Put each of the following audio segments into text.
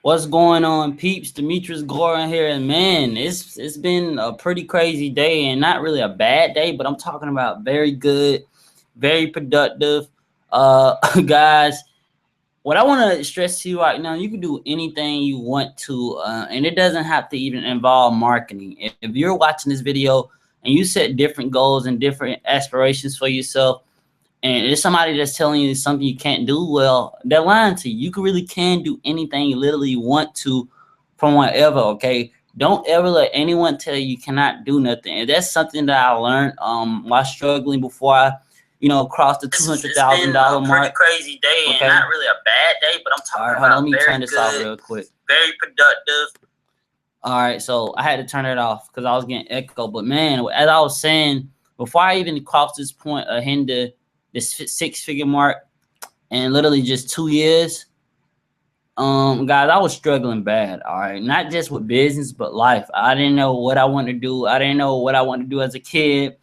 What's going on, peeps? Demetrius Gorin here, and man, it's been a pretty crazy day, and not really a bad day, but I'm talking about very good, very productive. Guys, what I want to stress to you right now, you can do anything you want to, and it doesn't have to even involve marketing. If you're watching this video and you set different goals and different aspirations for yourself, and there's somebody that's telling you something you can't do, well, they're lying to you. You really can do anything you literally want to from whatever, okay? Don't ever let anyone tell you cannot do nothing. And that's something that I learned while struggling before I, crossed the $200,000 mark. Pretty crazy day, okay? And not really a bad day, but I'm talking All right, about hold on, let me turn this off good, real quick. very productive. All right, so I had to turn it off because I was getting echo. But man, as I was saying, before I even crossed this point of hitting this six-figure mark in literally just 2 years, guys, I was struggling bad. All right, not just with business but life. I didn't know what I wanted to do. I didn't know what I wanted to do as a kid.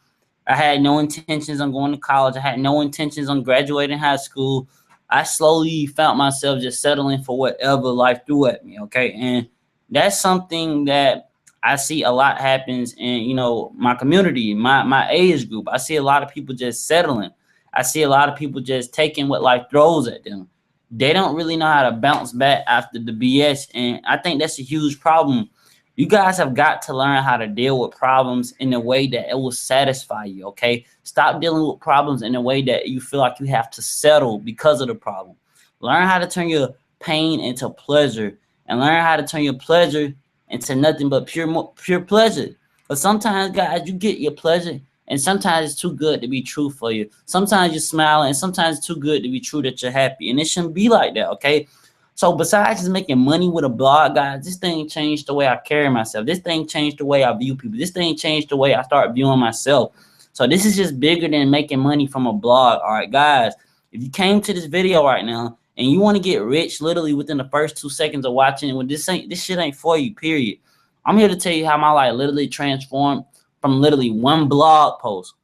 I had no intentions on going to college. I had no intentions on graduating high school. I slowly found myself just settling for whatever life threw at me. Okay, and that's something that I see a lot happens in my community, my age group. I see a lot of people just settling. I see a lot of people just taking what life throws at them. They don't really know how to bounce back after the BS, and I think that's a huge problem. You guys have got to learn how to deal with problems in a way that it will satisfy you, okay? Stop dealing with problems in a way that you feel like you have to settle because of the problem. Learn how to turn your pain into pleasure, and learn how to turn your pleasure into nothing but pure pleasure. But sometimes, guys, you get your pleasure, and sometimes it's too good to be true for you. Sometimes you're smiling, and sometimes it's too good to be true that you're happy. And it shouldn't be like that, okay? So besides just making money with a blog, guys, this thing changed the way I carry myself. This thing changed the way I view people. This thing changed the way I start viewing myself. So this is just bigger than making money from a blog. All right, guys, if you came to this video right now and you want to get rich literally within the first 2 seconds of watching, well, this shit ain't for you, period. I'm here to tell you how my life literally transformed from literally one blog post.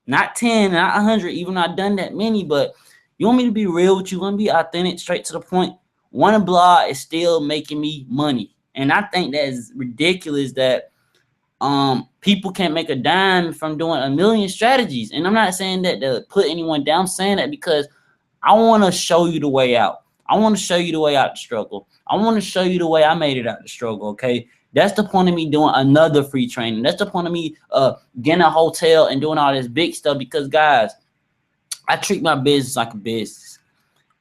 Not 10, not 100, even though I've done that many, but you want me to be real with you, want to be authentic, straight to the point. One blog is still making me money. And I think that is ridiculous that people can't make a dime from doing a million strategies. And I'm not saying that to put anyone down. I'm saying that because I want to show you the way out. I want to show you the way out the struggle. I want to show you the way I made it out the struggle, okay? That's the point of me doing another free training. That's the point of me getting a hotel and doing all this big stuff because, guys, I treat my business like a business.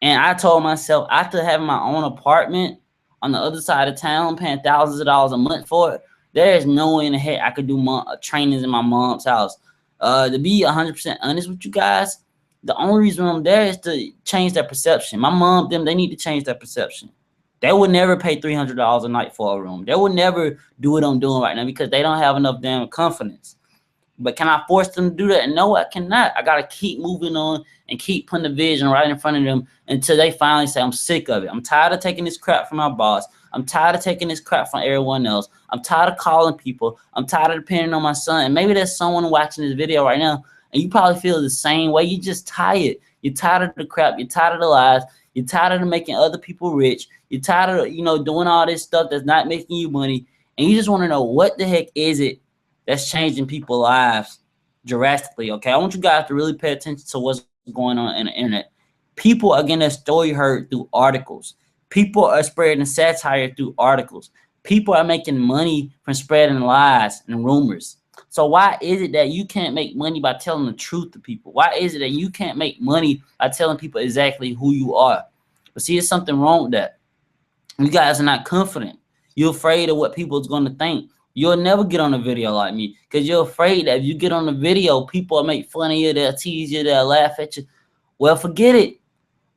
And I told myself, after having my own apartment on the other side of town, paying thousands of dollars a month for it, there is no way in the heck I could do trainings in my mom's house. To be 100% honest with you guys, the only reason I'm there is to change their perception. My mom, they need to change their perception. They would never pay $300 a night for a room. They would never do what I'm doing right now because they don't have enough damn confidence. But can I force them to do that? No, I cannot. I got to keep moving on and keep putting the vision right in front of them until they finally say, I'm sick of it. I'm tired of taking this crap from my boss. I'm tired of taking this crap from everyone else. I'm tired of calling people. I'm tired of depending on my son. And maybe there's someone watching this video right now, and you probably feel the same way. You're just tired. You're tired of the crap. You're tired of the lies. You're tired of making other people rich. You're tired of, doing all this stuff that's not making you money. And you just want to know what the heck is it that's changing people's lives drastically, okay? I want you guys to really pay attention to what's going on in the internet. People are getting their story heard through articles. People are spreading satire through articles. People are making money from spreading lies and rumors. So why is it that you can't make money by telling the truth to people? Why is it that you can't make money by telling people exactly who you are? But see, there's something wrong with that. You guys are not confident. You're afraid of what people are going to think. You'll never get on a video like me because you're afraid that if you get on the video, people will make fun of you, they'll tease you, they'll laugh at you. Well, forget it.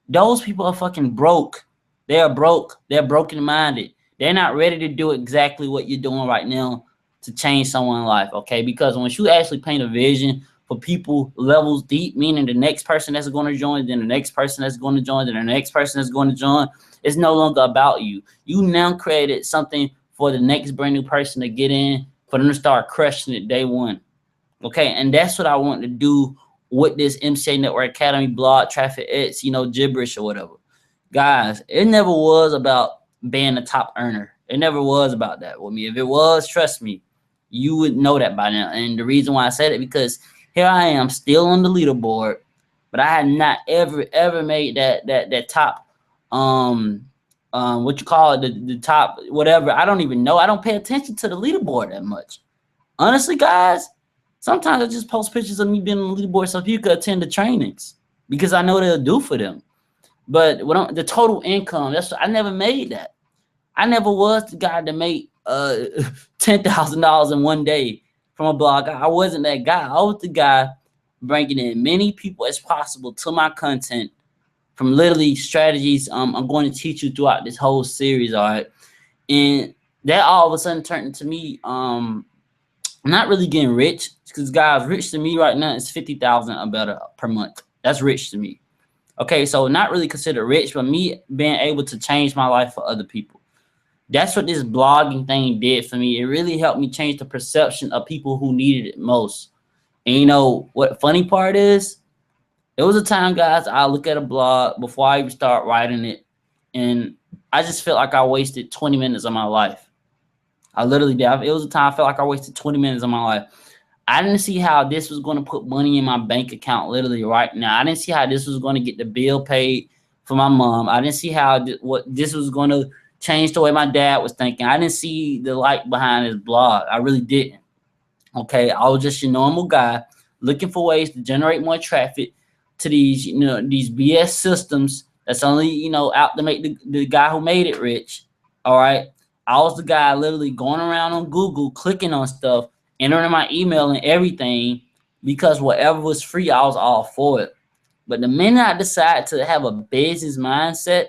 Those people are fucking broke. They are broke. They're broken-minded. They're not ready to do exactly what you're doing right now to change someone's life, okay? Because once you actually paint a vision for people levels deep, meaning the next person that's going to join, then the next person that's going to join, then the next person that's going to join, it's no longer about you. You now created something for the next brand new person to get in, for them to start crushing it day one. Okay, and that's what I want to do with this MCA Network Academy, BlogTrafficX, gibberish or whatever. Guys, it never was about being a top earner. It never was about that with me. If it was, trust me, you would know that by now. And the reason why I said it, because here I am still on the leaderboard, but I had not ever made that top what you call it, the top whatever. I don't even know. I don't pay attention to the leaderboard that much. Honestly, guys, sometimes I just post pictures of me being on the leaderboard so people could attend the trainings because I know what it'll do for them. But the total income, I never made that. I never was the guy that made $10,000 in one day from a blog. I wasn't that guy. I was the guy bringing in many people as possible to my content from literally strategies I'm going to teach you throughout this whole series, all right? And that all of a sudden turned into me not really getting rich, because guys, rich to me right now is $50,000 or better per month. That's rich to me. Okay, so not really considered rich, but me being able to change my life for other people. That's what this blogging thing did for me. It really helped me change the perception of people who needed it most. And you know what funny part is? There was a time, guys, I look at a blog before I even start writing it, and I just felt like I wasted 20 minutes of my life. I literally did. It was a time I felt like I wasted 20 minutes of my life. I didn't see how this was going to put money in my bank account literally right now. I didn't see how this was going to get the bill paid for my mom. I didn't see how what this was going to change the way my dad was thinking. I didn't see the light behind his blog. I really didn't. Okay, I was just your normal guy looking for ways to generate more traffic to these, these BS systems that's only, out to make the guy who made it rich. All right. I was the guy literally going around on Google, clicking on stuff, entering my email and everything, because whatever was free, I was all for it. But the minute I decided to have a business mindset,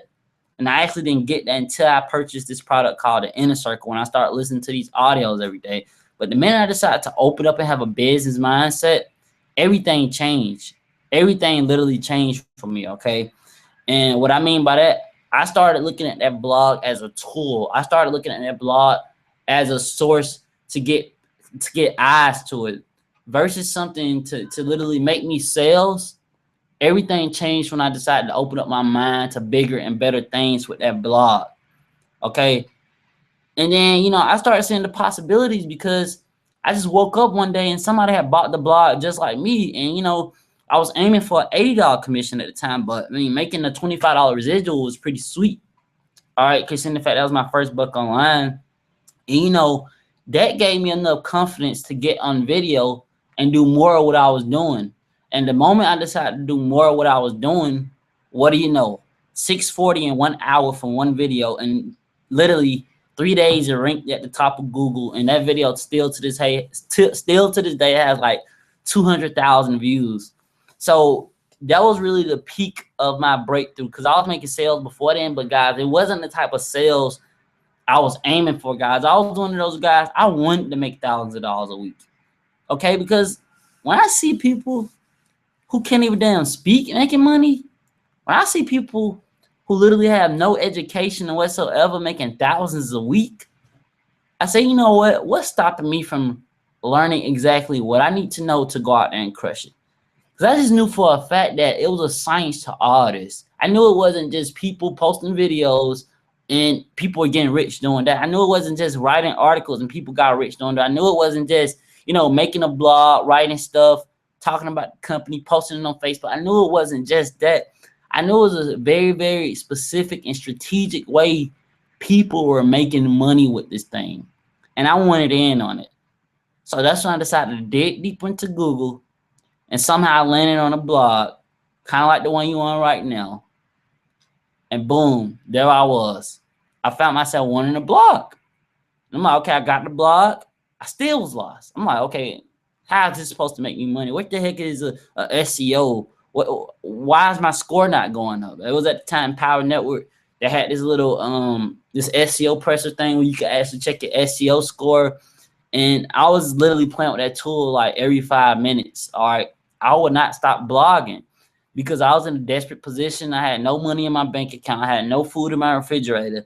and I actually didn't get that until I purchased this product called the Inner Circle, when I started listening to these audios every day. But the minute I decided to open up and have a business mindset, everything changed. Everything literally changed for me, okay? And what I mean by that, I started looking at that blog as a tool. I started looking at that blog as a source to get eyes to it versus something to literally make me sales. Everything changed when I decided to open up my mind to bigger and better things with that blog, okay? And then, I started seeing the possibilities because I just woke up one day and somebody had bought the blog just like me. And, I was aiming for an $80 commission at the time, but I mean, making a $25 residual was pretty sweet. All right, because in the fact that was my first book online. And, that gave me enough confidence to get on video and do more of what I was doing. And the moment I decided to do more of what I was doing, what do you know? 640 in 1 hour from one video, and literally 3 days it ranked at the top of Google. And that video still to this day has like 200,000 views. So that was really the peak of my breakthrough, because I was making sales before then, but guys, it wasn't the type of sales I was aiming for, guys. I was one of those guys, I wanted to make thousands of dollars a week. Okay, because when I see people who can't even damn speak making money, when I see people who literally have no education whatsoever making thousands a week, I say, you know what? What's stopping me from learning exactly what I need to know to go out there and crush it? Because I just knew for a fact that it was a science to all this. I knew it wasn't just people posting videos and people were getting rich doing that. I knew it wasn't just writing articles and people got rich doing that. I knew it wasn't just, making a blog, writing stuff, talking about the company, posting it on Facebook. I knew it wasn't just that. I knew it was a very, very specific and strategic way people were making money with this thing. And I wanted in on it. So that's when I decided to dig deep into Google, and somehow I landed on a blog, kind of like the one you're on right now. And boom, there I was. I found myself wanting a blog. I'm like, okay, I got the blog. I still was lost. I'm like, okay, how is this supposed to make me money? What the heck is a SEO? Why is my score not going up? It was at the time Power Network that had this little this SEO presser thing where you could actually check your SEO score. And I was literally playing with that tool like every 5 minutes. All right, I would not stop blogging because I was in a desperate position. I had no money in my bank account. I had no food in my refrigerator,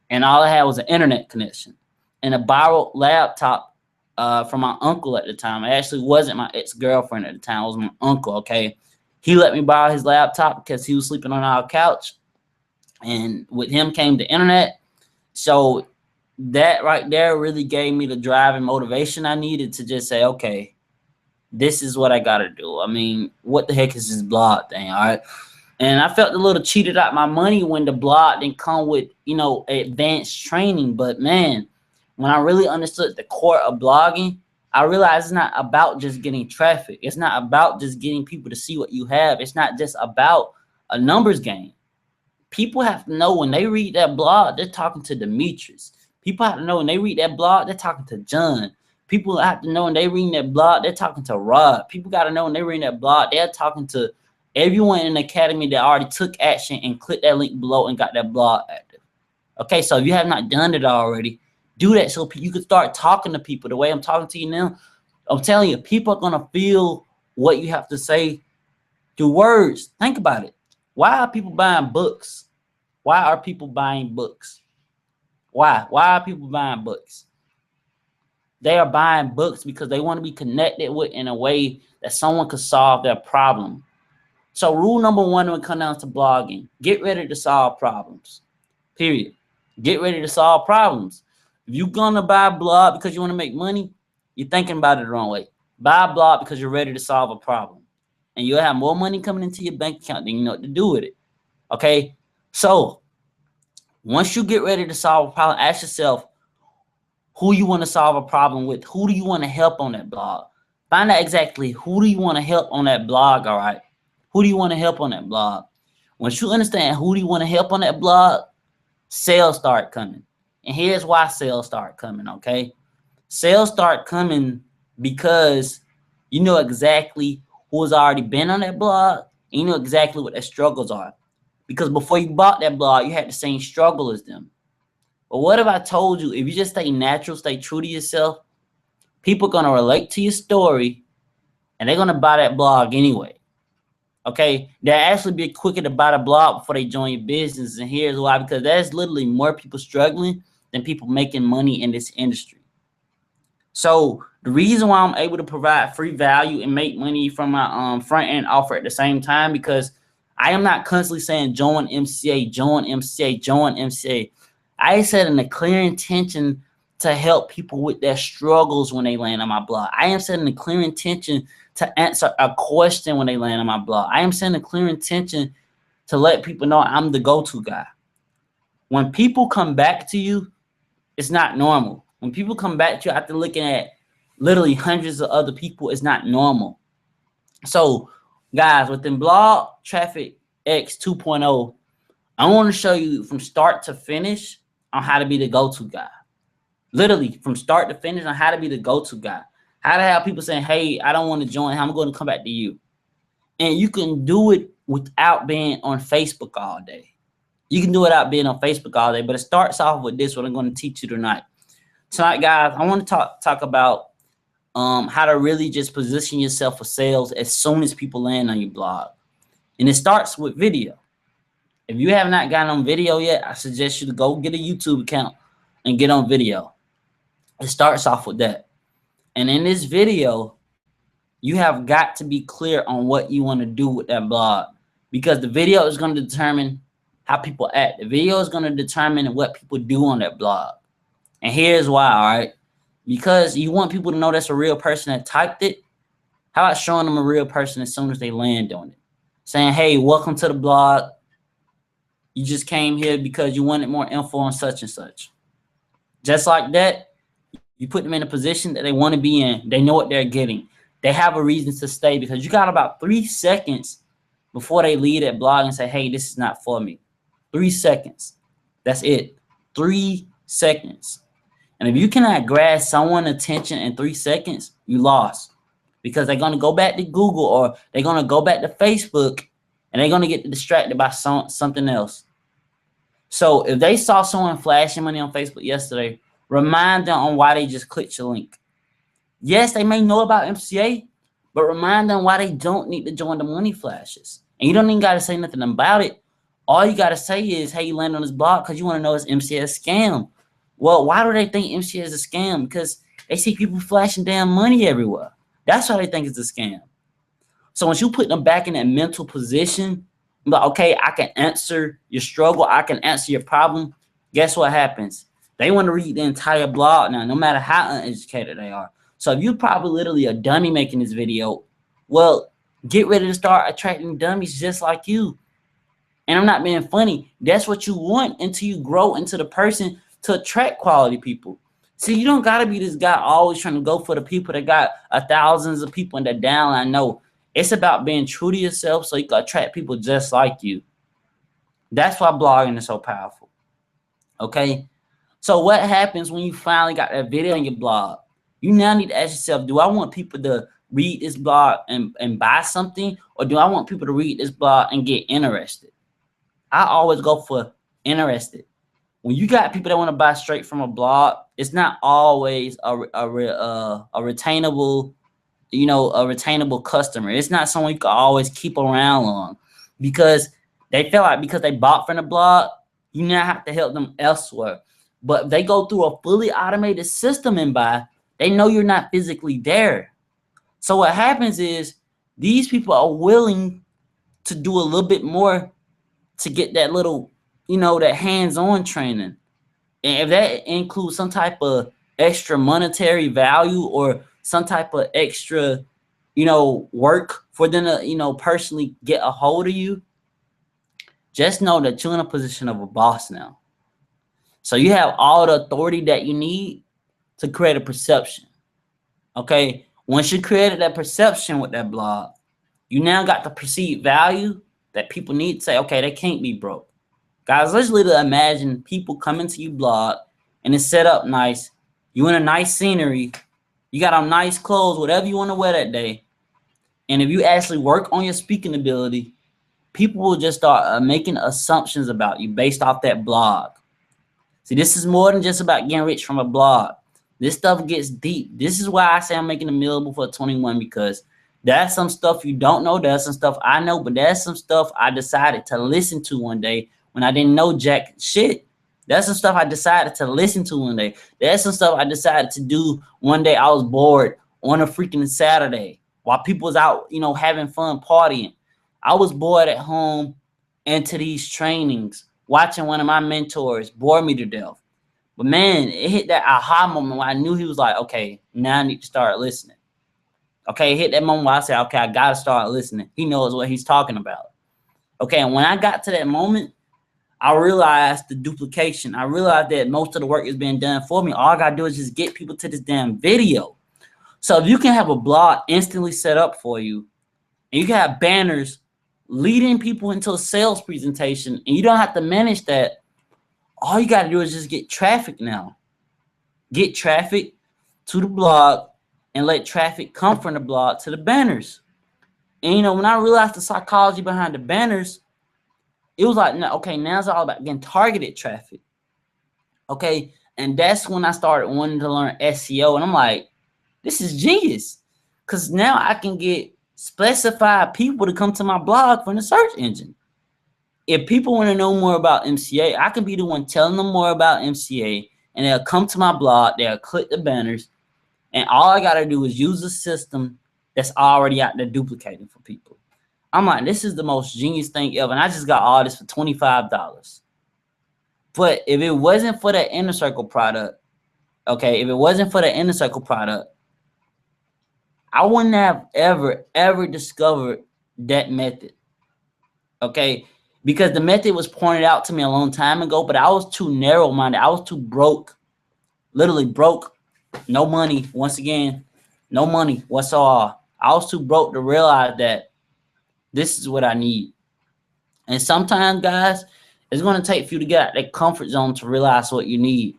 and all I had was an internet connection and a borrowed laptop from my uncle at the time. It actually wasn't my ex-girlfriend at the time. It was my uncle, okay? He let me borrow his laptop because he was sleeping on our couch. And with him came the internet. So that right there really gave me the drive and motivation I needed to just say, okay, this is what I gotta do. I mean, what the heck is this blog thing? All right. And I felt a little cheated out my money when the blog didn't come with, advanced training. But man, when I really understood the core of blogging, I realized it's not about just getting traffic. It's not about just getting people to see what you have. It's not just about a numbers game. People have to know when they read that blog, they're talking to Demetrius. People have to know when they read that blog, they're talking to John. People have to know when they read that blog, they're talking to Rod. People got to know when they read that blog, they're talking to everyone in the academy that already took action and clicked that link below and got that blog active. Okay, so if you have not done it already, do that so you can start talking to people the way I'm talking to you now. I'm telling you, people are going to feel what you have to say through words. Think about it. Why are people buying books? Why are people buying books? Why? Why are people buying books? They are buying books because they want to be connected with in a way that someone could solve their problem. So rule number one when it comes down to blogging, get ready to solve problems. Period. Get ready to solve problems. If you're going to buy a blog because you want to make money, you're thinking about it the wrong way. Buy a blog because you're ready to solve a problem. And you'll have more money coming into your bank account than you know what to do with it. Okay? So once you get ready to solve a problem, ask yourself who you want to solve a problem with. Who do you want to help on that blog? Find out exactly who do you want to help on that blog, all right? Who do you want to help on that blog? Once you understand who do you want to help on that blog, sales start coming. And here's why sales start coming, okay? Sales start coming because you know exactly who has already been on that blog, and you know exactly what their struggles are. Because before you bought that blog, you had the same struggle as them. But what if I told you, if you just stay natural, stay true to yourself, people are going to relate to your story, and they're going to buy that blog anyway. Okay, they'll actually be quicker to buy the blog before they join your business. And here's why, because there's literally more people struggling than people making money in this industry. So the reason why I'm able to provide free value and make money from my front end offer at the same time, because I am not constantly saying join MCA, join MCA, join MCA. I said in a clear intention to help people with their struggles when they land on my blog. I am setting a clear intention to answer a question when they land on my blog. I am setting a clear intention to let people know I'm the go-to guy. When people come back to you, it's not normal. When people come back to you after looking at literally hundreds of other people, it's not normal. So, guys, within BlogTrafficX 2.0, I want to show you from start to finish on how to be the go-to guy. Literally, from start to finish on how to be the go-to guy. How to have people saying, hey, I don't want to join. I'm going to come back to you. And you can do it without being on Facebook all day. You can do it without being on Facebook all day. But it starts off with this, what I'm going to teach you tonight. Tonight, guys, I want to talk about how to really just position yourself for sales as soon as people land on your blog. And it starts with video. If you have not gotten on video yet, I suggest you to go get a YouTube account and get on video. It starts off with that. And in this video, you have got to be clear on what you want to do with that blog, because the video is going to determine how people act. The video is going to determine what people do on that blog. And here's why, all right? Because you want people to know that's a real person that typed it. How about showing them a real person as soon as they land on it? Saying, hey, welcome to the blog. You just came here because you wanted more info on such and such. Just like that, you put them in a position that they want to be in. They know what they're getting. They have a reason to stay, because you got about 3 seconds before they leave that blog and say, hey, this is not for me. 3 seconds. That's it. 3 seconds. And if you cannot grab someone's attention in 3 seconds, you lost. Because they're going to go back to Google, or they're going to go back to Facebook, and they're going to get distracted by something else. So if they saw someone flashing money on Facebook yesterday, remind them on why they just clicked your link. Yes, they may know about MCA, but remind them why they don't need to join the money flashes. And you don't even got to say nothing about it. All you got to say is, hey, you landed on this blog because you want to know it's MCA a scam. Well, why do they think MCA is a scam? Because they see people flashing damn money everywhere. That's why they think it's a scam. So once you put them back in that mental position, like, okay, I can answer your struggle, I can answer your problem, guess what happens? They want to read the entire blog now, no matter how uneducated they are. So if you're probably literally a dummy making this video, well, get ready to start attracting dummies just like you. And I'm not being funny. That's what you want until you grow into the person to attract quality people. See, you don't got to be this guy always trying to go for the people that got thousands of people in the downline. No, it's about being true to yourself so you can attract people just like you. That's why blogging is so powerful. Okay? So what happens when you finally got that video on your blog? You now need to ask yourself, do I want people to read this blog and buy something? Or do I want people to read this blog and get interested? I always go for interested. When you got people that want to buy straight from a blog, it's not always a retainable, a retainable customer. It's not someone you can always keep around long because they feel like because they bought from the blog, you now have to help them elsewhere. But if they go through a fully automated system and buy, they know you're not physically there. So what happens is these people are willing to do a little bit more to get that little, that hands-on training. And if that includes some type of extra monetary value or some type of extra, work for them to, personally get a hold of you, just know that you're in a position of a boss now. So you have all the authority that you need to create a perception. Okay? Once you created that perception with that blog, you now got the perceived value that people need to say, okay, they can't be broke. Guys, let's literally imagine people coming to you blog and it's set up nice. You in a nice scenery. You got on nice clothes, whatever you want to wear that day. And if you actually work on your speaking ability, people will just start making assumptions about you based off that blog. See, this is more than just about getting rich from a blog. This stuff gets deep. This is why I say I'm making a meal before 21, because there's some stuff you don't know. There's some stuff I know, but there's some stuff I decided to listen to one day when I didn't know jack shit. There's some stuff I decided to listen to one day. There's some stuff I decided to do one day. I was bored on a freaking Saturday while people was out, having fun partying. I was bored at home into these trainings, watching one of my mentors bore me to death. But man, it hit that aha moment where I knew he was like, okay, now I need to start listening. Okay, it hit that moment where I said, okay, I got to start listening. He knows what he's talking about. Okay, and when I got to that moment, I realized the duplication. I realized that most of the work is being done for me. All I got to do is just get people to this damn video. So if you can have a blog instantly set up for you, and you can have banners leading people into a sales presentation, and you don't have to manage that, all you got to do is just get traffic now. Get traffic to the blog and let traffic come from the blog to the banners. And, when I realized the psychology behind the banners, it was like, okay, now it's all about getting targeted traffic. Okay, and that's when I started wanting to learn SEO. And I'm like, this is genius. Because now I can get specified people to come to my blog from the search engine. If people want to know more about MCA, I can be the one telling them more about MCA, and they'll come to my blog, they'll click the banners, and all I got to do is use a system that's already out there duplicating for people. I'm like, this is the most genius thing ever, and I just got all this for $25. But if it wasn't for the Inner Circle product, okay, if it wasn't for the Inner Circle product, I wouldn't have ever discovered that method, okay? Because the method was pointed out to me a long time ago, but I was too narrow-minded. I was too broke, literally broke, no money. Once again, no money whatsoever. I was too broke to realize that this is what I need. And sometimes, guys, it's going to take for you to get out that comfort zone to realize what you need.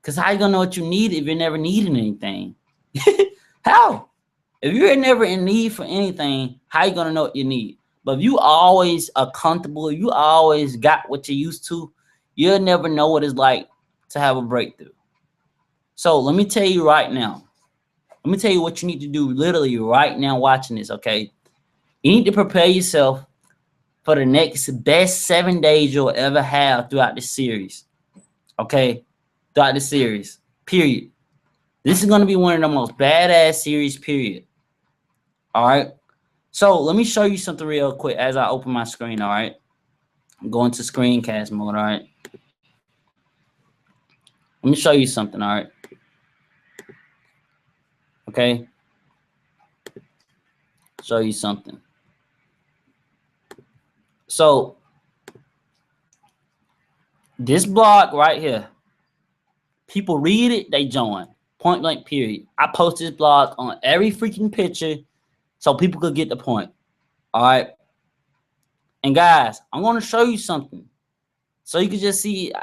Because how you going to know what you need if you're never needing anything? How? If you're never in need for anything, how you going to know what you need? But if you always are comfortable, you always got what you're used to, you'll never know what it's like to have a breakthrough. So let me tell you right now. Let me tell you what you need to do literally right now watching this, okay? You need to prepare yourself for the next best 7 days you'll ever have throughout the series, okay? Throughout the series, period. This is going to be one of the most badass series, period. All right? So let me show you something real quick as I open my screen, all right? I'm going to screencast mode, all right? Let me show you something, all right? Okay? Show you something. So, this blog right here, people read it, they join. Point blank, period. I post this blog on every freaking picture so people could get the point. All right? And guys, I'm going to show you something so you can just see.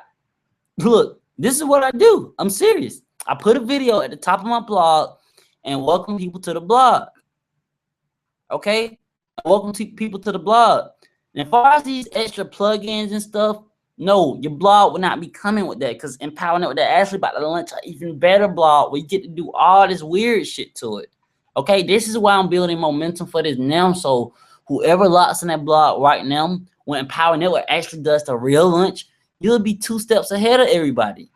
Look, this is what I do. I'm serious. I put a video at the top of my blog and welcome people to the blog. Okay? Welcome people to the blog. And as far as these extra plugins and stuff, no, your blog will not be coming with that, because Empower Network, they're actually about to launch an even better blog where you get to do all this weird shit to it. Okay? This is why I'm building momentum for this now. So whoever locks in that blog right now, when Empower Network actually does the real launch, you'll be 2 steps ahead of everybody.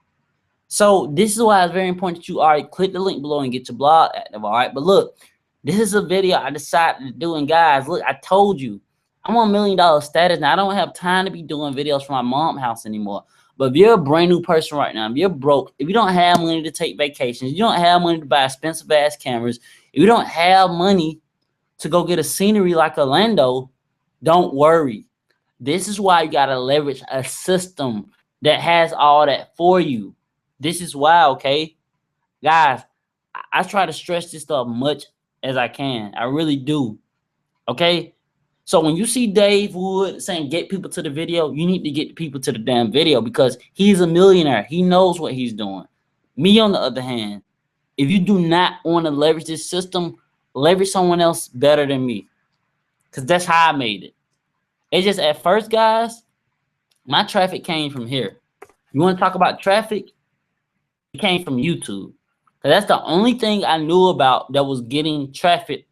So this is why it's very important that you already click the link below and get your blog active, all right? But look, this is a video I decided to do. And guys, look, I told you, I'm on $1 million status now. I don't have time to be doing videos from my mom's house anymore. But if you're a brand new person right now, if you're broke, if you don't have money to take vacations, you don't have money to buy expensive ass cameras, if you don't have money to go get a scenery like Orlando, don't worry. This is why you gotta leverage a system that has all that for you. This is why, okay? Guys, I try to stress this stuff much as I can. I really do. Okay? So when you see Dave Wood saying get people to the video, you need to get people to the damn video, because he's a millionaire. He knows what he's doing. Me, on the other hand, if you do not want to leverage this system, leverage someone else better than me, because that's how I made it. It's just at first, guys, my traffic came from here. You want to talk about traffic? It came from YouTube. That's the only thing I knew about that was getting traffic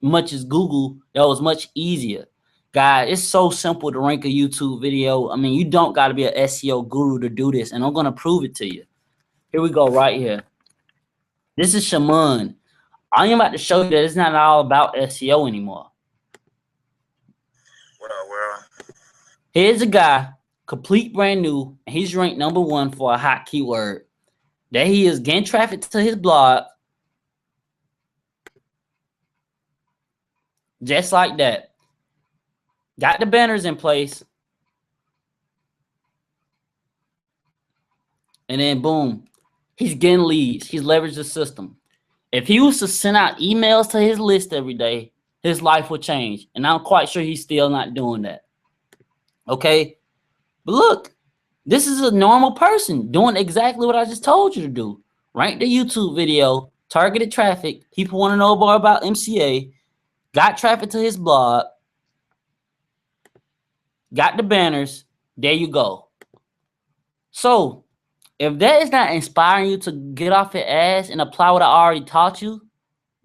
much as Google. That was much easier. Guys, it's so simple to rank a YouTube video. I mean, you don't got to be an SEO guru to do this, and I'm going to prove it to you. Here we go right here. This is Shaman. I am about to show you that it's not all about SEO anymore. Well. Here's a guy, complete brand new, and he's ranked #1 for a hot keyword. There he is, getting traffic to his blog. Just like that. Got the banners in place. And then boom, he's getting leads. He's leveraged the system. If he was to send out emails to his list every day, his life would change. And I'm quite sure he's still not doing that. Okay? But look, this is a normal person doing exactly what I just told you to do. Rank the YouTube video, targeted traffic. People want to know more about MCA. Got traffic to his blog. Got the banners. There you go. So, if that is not inspiring you to get off your ass and apply what I already taught you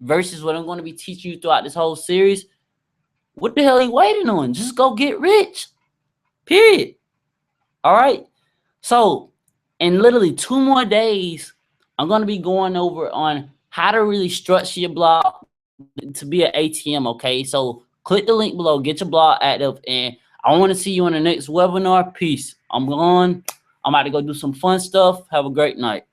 versus what I'm going to be teaching you throughout this whole series, what the hell are you waiting on? Just go get rich. Period. All right? So, in literally 2 more days, I'm going to be going over on how to really structure your blog to be an ATM, okay? So, click the link below, get your blog active, and I want to see you in the next webinar. Peace. I'm gone. I'm about to go do some fun stuff. Have a great night.